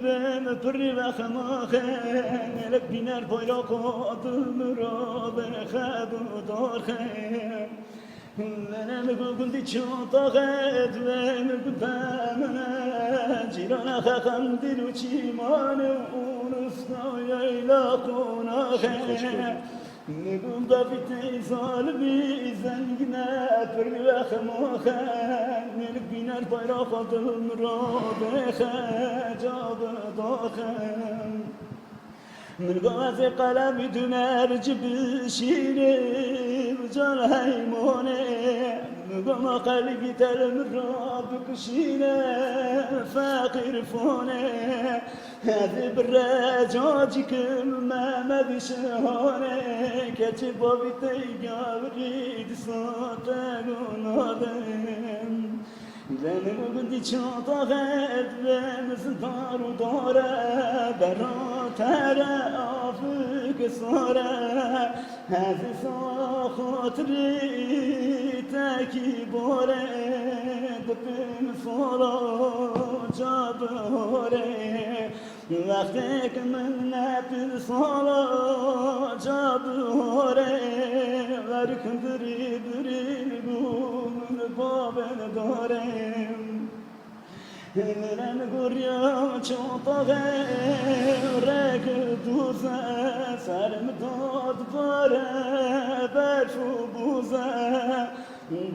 ben pırri ve khamakhın Elek biner bayrak adını rabe khadu darkhın Lenem guldi çotağet ve müqdamına Cirana khakam dilu çimane unusna yayla konağın Negum da bitti zalimi zengine pırri ve khamakhın Elek biner bayrak adını rabe khadu darkhın من غاز قلم دنر جبشيني وجال هيموني مقام قلبي تلم رابك شيني فاقر فوني هذا بالرجاجك ما بشهوني كتب بيتي بريد صوتك ونادم Benim gündü çatağet ve mızdar udara Beratere afık sara Hezi sahatri teki bore Dipim sola cabore Vaktik minnetil sola cabore Verküm diri diri gümün babel darem Elen guryam çotağı rek duze Serm dad bare berfu buze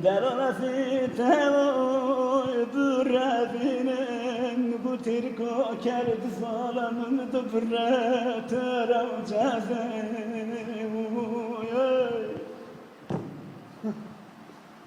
Derarası tevoy durevinin Bu tirko kerdi zalamın dıbre terev cezen